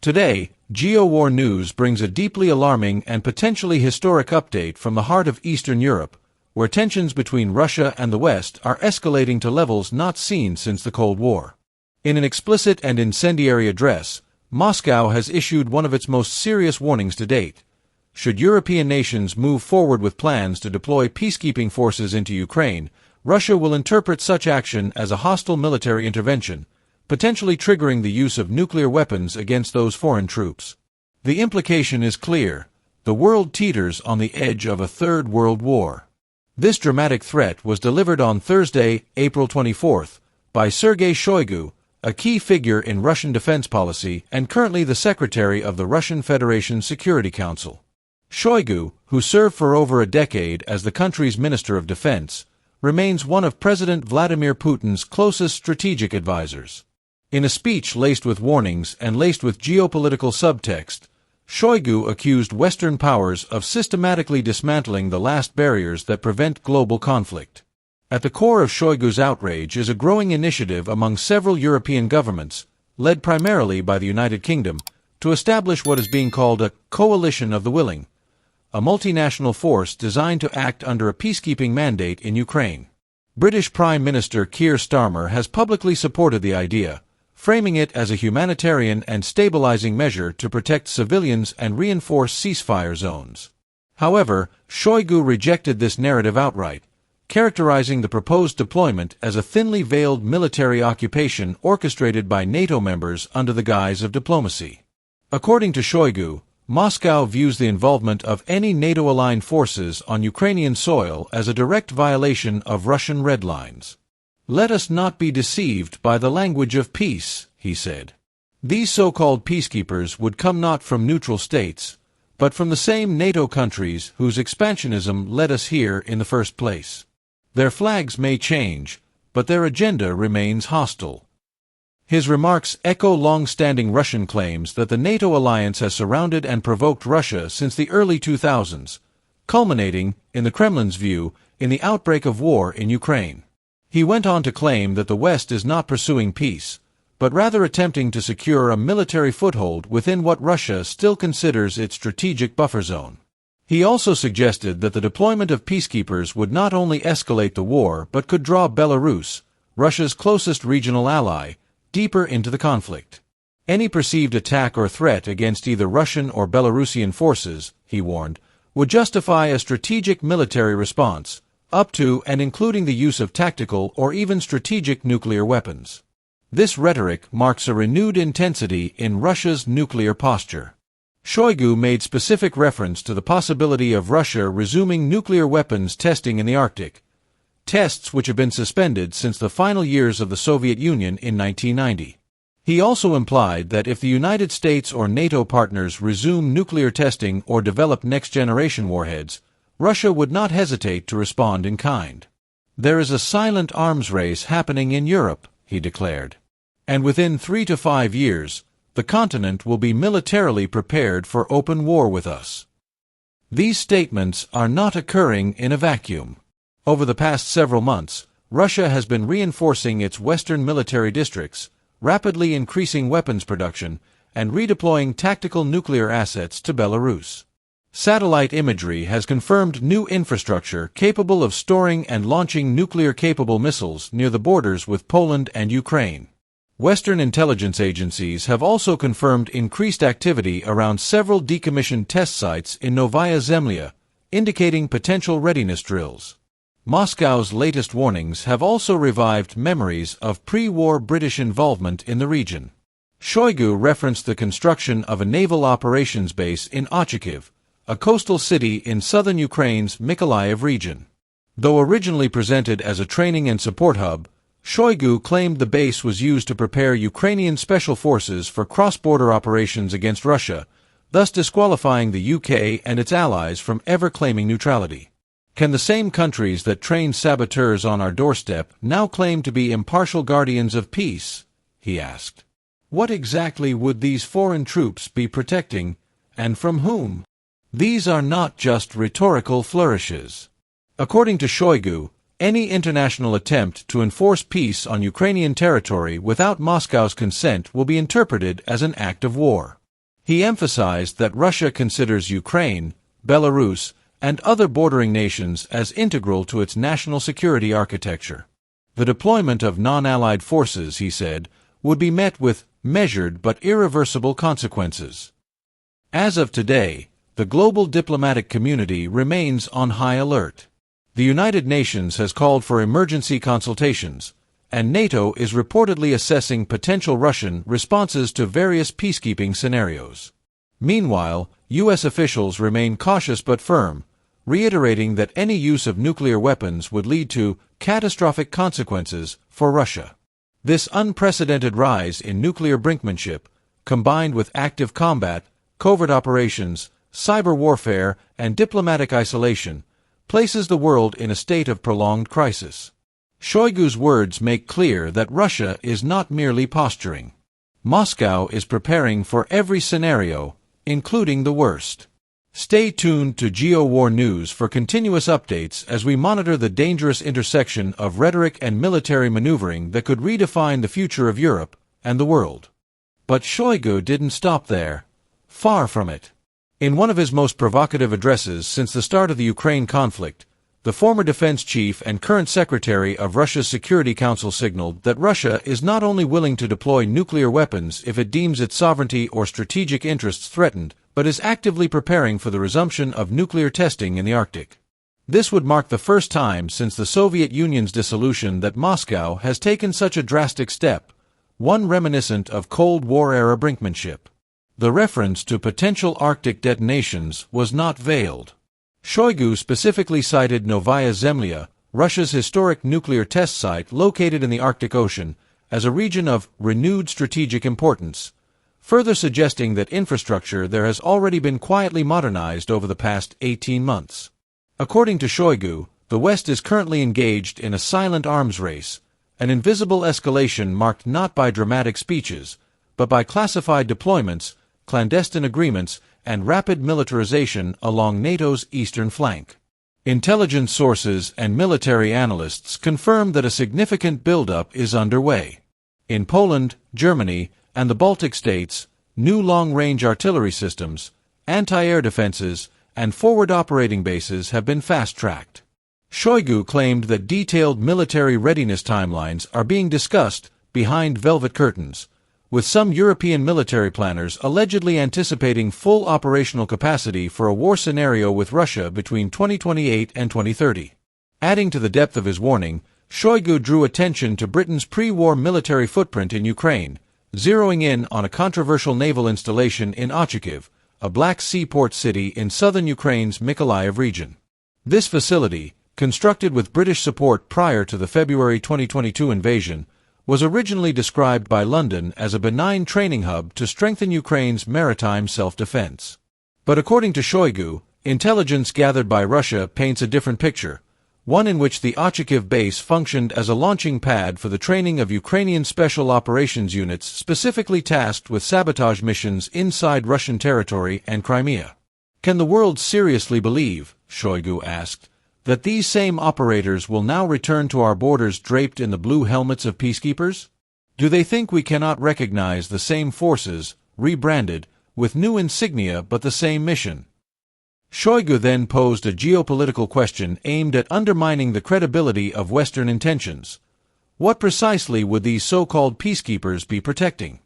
Today, GeoWar News brings a deeply alarming and potentially historic update from the heart of Eastern Europe, where tensions between Russia and the West are escalating to levels not seen since the Cold War. In an explicit and incendiary address, Moscow has issued one of its most serious warnings to date. Should European nations move forward with plans to deploy peacekeeping forces into Ukraine, Russia will interpret such action as a hostile military intervention, potentially triggering the use of nuclear weapons against those foreign troops. The implication is clear: the world teeters on the edge of a third world war. This dramatic threat was delivered on Thursday, April 24th, by Sergei Shoigu, a key figure in Russian defense policy and currently the secretary of the Russian Federation's Security Council. Shoigu, who served for over a decade as the country's Minister of Defense, remains one of President Vladimir Putin's closest strategic advisors. In a speech laced with warnings and laced with geopolitical subtext, Shoigu accused Western powers of systematically dismantling the last barriers that prevent global conflict. At the core of Shoigu's outrage is a growing initiative among several European governments, led primarily by the United Kingdom, to establish what is being called a coalition of the willing, a multinational force designed to act under a peacekeeping mandate in Ukraine. British Prime Minister Keir Starmer has publicly supported the idea, framing it as a humanitarian and stabilizing measure to protect civilians and reinforce ceasefire zones. However, Shoigu rejected this narrative outright, characterizing the proposed deployment as a thinly veiled military occupation orchestrated by NATO members under the guise of diplomacy. According to Shoigu, Moscow views the involvement of any NATO-aligned forces on Ukrainian soil as a direct violation of Russian red lines. "Let us not be deceived by the language of peace," he said. "These so-called peacekeepers would come not from neutral states, but from the same NATO countries whose expansionism led us here in the first place. Their flags may change, but their agenda remains hostile." His remarks echo long-standing Russian claims that the NATO alliance has surrounded and provoked Russia since the early 2000s, culminating, in the Kremlin's view, in the outbreak of war in Ukraine. He went on to claim that the West is not pursuing peace, but rather attempting to secure a military foothold within what Russia still considers its strategic buffer zone. He also suggested that the deployment of peacekeepers would not only escalate the war but could draw Belarus, Russia's closest regional ally, deeper into the conflict. Any perceived attack or threat against either Russian or Belarusian forces, he warned, would justify a strategic military response, up to and including the use of tactical or even strategic nuclear weapons. This rhetoric marks a renewed intensity in Russia's nuclear posture. Shoigu made specific reference to the possibility of Russia resuming nuclear weapons testing in the Arctic, tests which have been suspended since the final years of the Soviet Union in 1990. He also implied that if the United States or NATO partners resume nuclear testing or develop next-generation warheads, Russia would not hesitate to respond in kind. "There is a silent arms race happening in Europe," he declared. "And within 3 to 5 years, the continent will be militarily prepared for open war with us." These statements are not occurring in a vacuum. Over the past several months, Russia has been reinforcing its western military districts, rapidly increasing weapons production, and redeploying tactical nuclear assets to Belarus. Satellite imagery has confirmed new infrastructure capable of storing and launching nuclear-capable missiles near the borders with Poland and Ukraine. Western intelligence agencies have also confirmed increased activity around several decommissioned test sites in Novaya Zemlya, indicating potential readiness drills. Moscow's latest warnings have also revived memories of pre-war British involvement in the region. Shoigu referenced the construction of a naval operations base in Ochakiv, a coastal city in southern Ukraine's Mykolaiv region. Though originally presented as a training and support hub, Shoigu claimed the base was used to prepare Ukrainian special forces for cross-border operations against Russia, thus disqualifying the UK and its allies from ever claiming neutrality. Can the same countries that train saboteurs on our doorstep now claim to be impartial guardians of peace? He asked. What exactly would these foreign troops be protecting, and from whom? These are not just rhetorical flourishes. According to Shoigu, any international attempt to enforce peace on Ukrainian territory without Moscow's consent will be interpreted as an act of war. He emphasized that Russia considers Ukraine, Belarus, and other bordering nations as integral to its national security architecture. The deployment of non-allied forces, he said, would be met with measured but irreversible consequences. As of today, the global diplomatic community remains on high alert. The United Nations has called for emergency consultations, and NATO is reportedly assessing potential Russian responses to various peacekeeping scenarios. Meanwhile, U.S. officials remain cautious but firm, reiterating that any use of nuclear weapons would lead to catastrophic consequences for Russia. This unprecedented rise in nuclear brinkmanship, combined with active combat, covert operations, cyber warfare, and diplomatic isolation, places the world in a state of prolonged crisis. Shoigu's words make clear that Russia is not merely posturing. Moscow is preparing for every scenario, including the worst. Stay tuned to GeoWar News for continuous updates as we monitor the dangerous intersection of rhetoric and military maneuvering that could redefine the future of Europe and the world. But Shoigu didn't stop there. Far from it. In one of his most provocative addresses since the start of the Ukraine conflict, the former defense chief and current secretary of Russia's Security Council signaled that Russia is not only willing to deploy nuclear weapons if it deems its sovereignty or strategic interests threatened, but is actively preparing for the resumption of nuclear testing in the Arctic. This would mark the first time since the Soviet Union's dissolution that Moscow has taken such a drastic step, one reminiscent of Cold War-era brinkmanship. The reference to potential Arctic detonations was not veiled. Shoigu specifically cited Novaya Zemlya, Russia's historic nuclear test site located in the Arctic Ocean, as a region of renewed strategic importance, further suggesting that infrastructure there has already been quietly modernized over the past 18 months. According to Shoigu, the West is currently engaged in a silent arms race, an invisible escalation marked not by dramatic speeches, but by classified deployments, clandestine agreements, and rapid militarization along NATO's eastern flank. Intelligence sources and military analysts confirm that a significant buildup is underway. In Poland, Germany, and the Baltic states, new long-range artillery systems, anti-air defenses, and forward operating bases have been fast-tracked. Shoigu claimed that detailed military readiness timelines are being discussed behind velvet curtains, with some European military planners allegedly anticipating full operational capacity for a war scenario with Russia between 2028 and 2030. Adding to the depth of his warning, Shoigu drew attention to Britain's pre-war military footprint in Ukraine, zeroing in on a controversial naval installation in Ochakiv, a Black Sea port city in southern Ukraine's Mykolaiv region. This facility, constructed with British support prior to the February 2022 invasion, was originally described by London as a benign training hub to strengthen Ukraine's maritime self-defense. But according to Shoigu, intelligence gathered by Russia paints a different picture, one in which the Ochakiv base functioned as a launching pad for the training of Ukrainian special operations units specifically tasked with sabotage missions inside Russian territory and Crimea. Can the world seriously believe, Shoigu asked, that these same operators will now return to our borders draped in the blue helmets of peacekeepers? Do they think we cannot recognize the same forces, rebranded, with new insignia but the same mission? Shoigu then posed a geopolitical question aimed at undermining the credibility of Western intentions. What precisely would these so-called peacekeepers be protecting?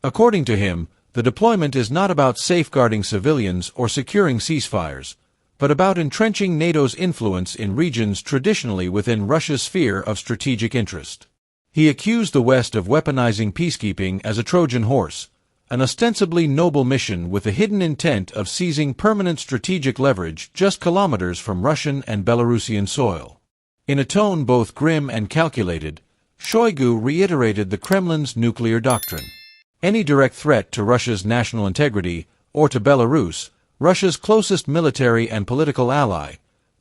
According to him, the deployment is not about safeguarding civilians or securing ceasefires, but about entrenching NATO's influence in regions traditionally within Russia's sphere of strategic interest. He accused the West of weaponizing peacekeeping as a Trojan horse, an ostensibly noble mission with the hidden intent of seizing permanent strategic leverage just kilometers from Russian and Belarusian soil. In a tone both grim and calculated, Shoigu reiterated the Kremlin's nuclear doctrine. Any direct threat to Russia's national integrity, or to Belarus, Russia's closest military and political ally,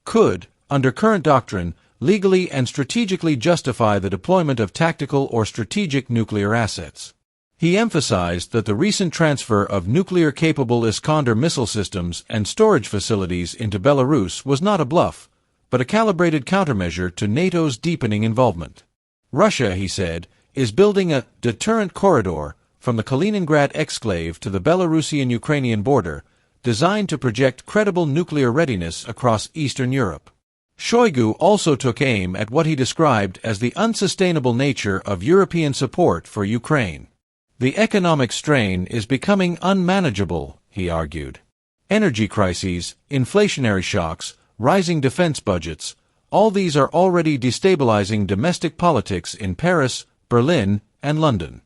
could, under current doctrine, legally and strategically justify the deployment of tactical or strategic nuclear assets. He emphasized that the recent transfer of nuclear-capable Iskander missile systems and storage facilities into Belarus was not a bluff, but a calibrated countermeasure to NATO's deepening involvement. Russia, he said, is building a deterrent corridor from the Kaliningrad exclave to the Belarusian-Ukrainian border, designed to project credible nuclear readiness across Eastern Europe. Shoigu also took aim at what he described as the unsustainable nature of European support for Ukraine. The economic strain is becoming unmanageable, he argued. Energy crises, inflationary shocks, rising defense budgets, all these are already destabilizing domestic politics in Paris, Berlin, and London.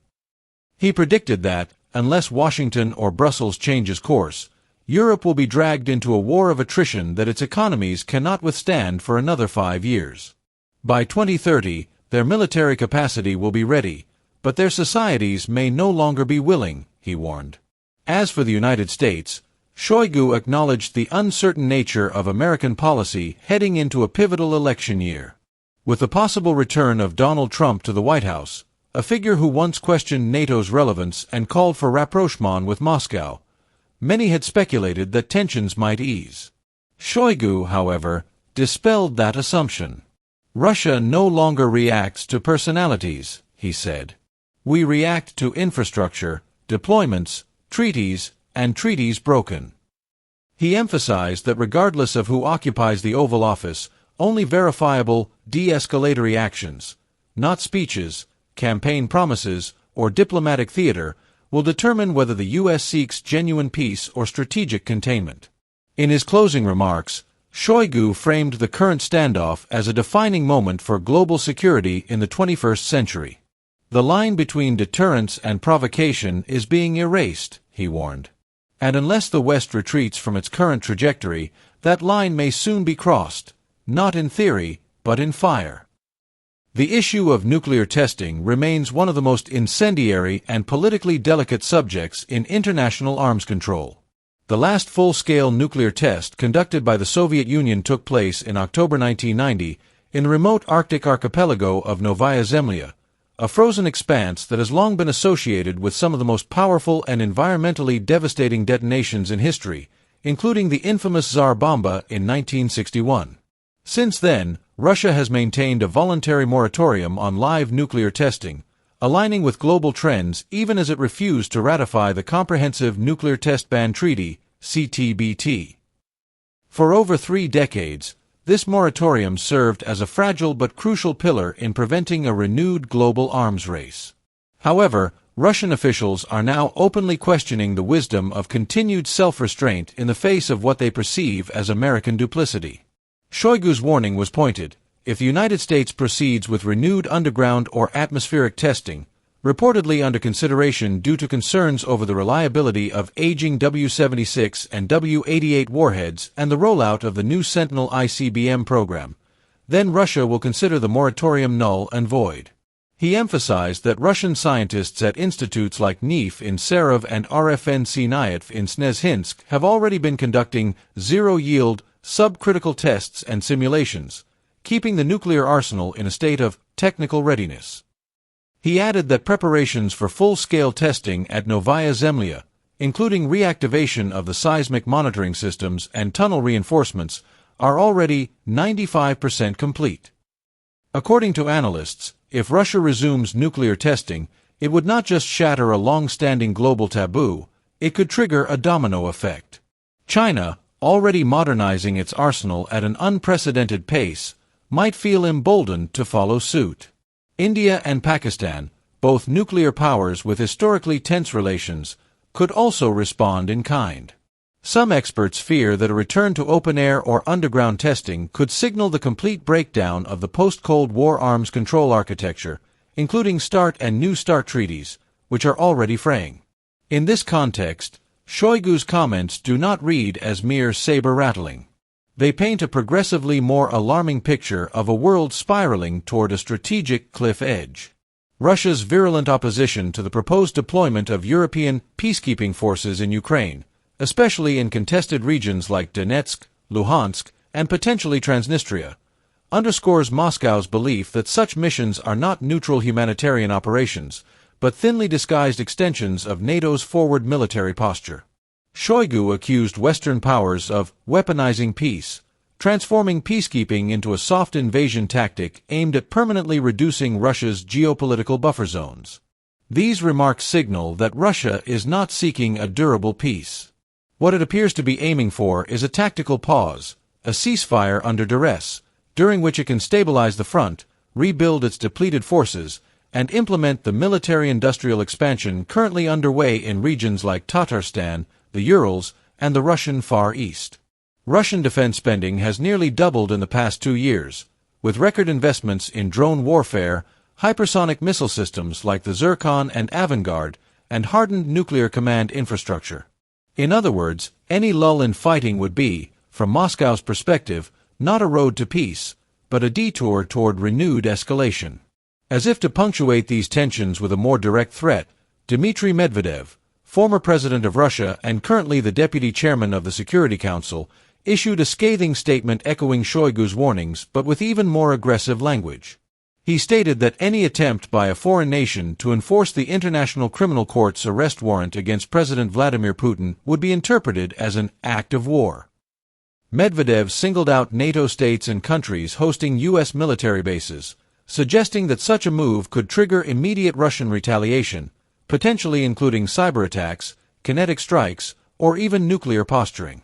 He predicted that, unless Washington or Brussels changes course, Europe will be dragged into a war of attrition that its economies cannot withstand for another 5 years. By 2030, their military capacity will be ready, but their societies may no longer be willing, he warned. As for the United States, Shoigu acknowledged the uncertain nature of American policy heading into a pivotal election year. With the possible return of Donald Trump to the White House, a figure who once questioned NATO's relevance and called for rapprochement with Moscow, many had speculated that tensions might ease. Shoigu, however, dispelled that assumption. Russia no longer reacts to personalities, he said. We react to infrastructure, deployments, treaties, and treaties broken. He emphasized that regardless of who occupies the Oval Office, only verifiable de-escalatory actions, not speeches, campaign promises, or diplomatic theater, will determine whether the U.S. seeks genuine peace or strategic containment. In his closing remarks, Shoigu framed the current standoff as a defining moment for global security in the 21st century. The line between deterrence and provocation is being erased, he warned. And unless the West retreats from its current trajectory, that line may soon be crossed, not in theory, but in fire. The issue of nuclear testing remains one of the most incendiary and politically delicate subjects in international arms control. The last full-scale nuclear test conducted by the Soviet Union took place in October 1990 in the remote Arctic archipelago of Novaya Zemlya, a frozen expanse that has long been associated with some of the most powerful and environmentally devastating detonations in history, including the infamous Tsar Bomba in 1961. Since then, Russia has maintained a voluntary moratorium on live nuclear testing, aligning with global trends even as it refused to ratify the Comprehensive Nuclear Test Ban Treaty, CTBT. For over 3 decades, this moratorium served as a fragile but crucial pillar in preventing a renewed global arms race. However, Russian officials are now openly questioning the wisdom of continued self-restraint in the face of what they perceive as American duplicity. Shoigu's warning was pointed. If the United States proceeds with renewed underground or atmospheric testing, reportedly under consideration due to concerns over the reliability of aging W-76 and W-88 warheads and the rollout of the new Sentinel ICBM program, then Russia will consider the moratorium null and void. He emphasized that Russian scientists at institutes like NIF in Saryv and RFN-Synayev in Snezhinsk have already been conducting zero-yield, subcritical tests and simulations, keeping the nuclear arsenal in a state of technical readiness. He added that preparations for full-scale testing at Novaya Zemlya, including reactivation of the seismic monitoring systems and tunnel reinforcements, are already 95% complete. According to analysts, if Russia resumes nuclear testing, it would not just shatter a long-standing global taboo, it could trigger a domino effect. China, already modernizing its arsenal at an unprecedented pace, might feel emboldened to follow suit. India and Pakistan, both nuclear powers with historically tense relations, could also respond in kind. Some experts fear that a return to open-air or underground testing could signal the complete breakdown of the post-Cold War arms control architecture, including START and New START treaties, which are already fraying. In this context, Shoigu's comments do not read as mere saber-rattling. They paint a progressively more alarming picture of a world spiraling toward a strategic cliff edge. Russia's virulent opposition to the proposed deployment of European peacekeeping forces in Ukraine, especially in contested regions like Donetsk, Luhansk, and potentially Transnistria, underscores Moscow's belief that such missions are not neutral humanitarian operations, but thinly disguised extensions of NATO's forward military posture. Shoigu accused Western powers of weaponizing peace, transforming peacekeeping into a soft invasion tactic aimed at permanently reducing Russia's geopolitical buffer zones. These remarks signal that Russia is not seeking a durable peace. What it appears to be aiming for is a tactical pause, a ceasefire under duress, during which it can stabilize the front, rebuild its depleted forces, and implement the military-industrial expansion currently underway in regions like Tatarstan, the Urals, and the Russian Far East. Russian defense spending has nearly doubled in the past 2 years, with record investments in drone warfare, hypersonic missile systems like the Zircon and Avangard, and hardened nuclear command infrastructure. In other words, any lull in fighting would be, from Moscow's perspective, not a road to peace, but a detour toward renewed escalation. As if to punctuate these tensions with a more direct threat, Dmitry Medvedev, former president of Russia and currently the deputy chairman of the Security Council, issued a scathing statement echoing Shoigu's warnings but with even more aggressive language. He stated that any attempt by a foreign nation to enforce the International Criminal Court's arrest warrant against President Vladimir Putin would be interpreted as an act of war. Medvedev singled out NATO states and countries hosting U.S. military bases, suggesting that such a move could trigger immediate Russian retaliation, potentially including cyber attacks, kinetic strikes, or even nuclear posturing.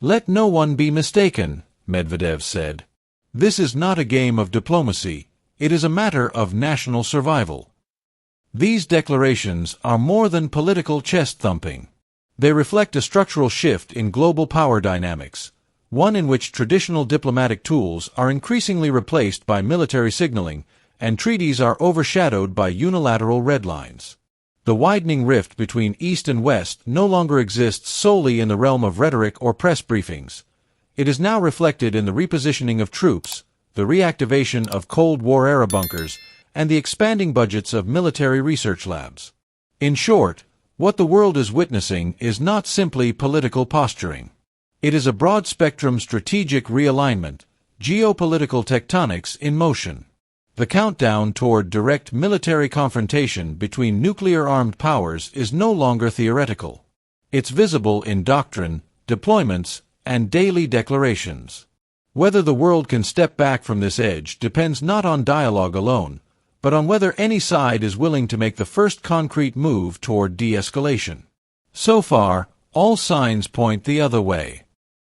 "Let no one be mistaken," Medvedev said. "This is not a game of diplomacy. It is a matter of national survival." These declarations are more than political chest-thumping. They reflect a structural shift in global power dynamics, one in which traditional diplomatic tools are increasingly replaced by military signaling, and treaties are overshadowed by unilateral red lines. The widening rift between East and West no longer exists solely in the realm of rhetoric or press briefings. It is now reflected in the repositioning of troops, the reactivation of Cold War-era bunkers, and the expanding budgets of military research labs. In short, what the world is witnessing is not simply political posturing. It is a broad-spectrum strategic realignment, geopolitical tectonics in motion. The countdown toward direct military confrontation between nuclear-armed powers is no longer theoretical. It's visible in doctrine, deployments, and daily declarations. Whether the world can step back from this edge depends not on dialogue alone, but on whether any side is willing to make the first concrete move toward de-escalation. So far, all signs point the other way.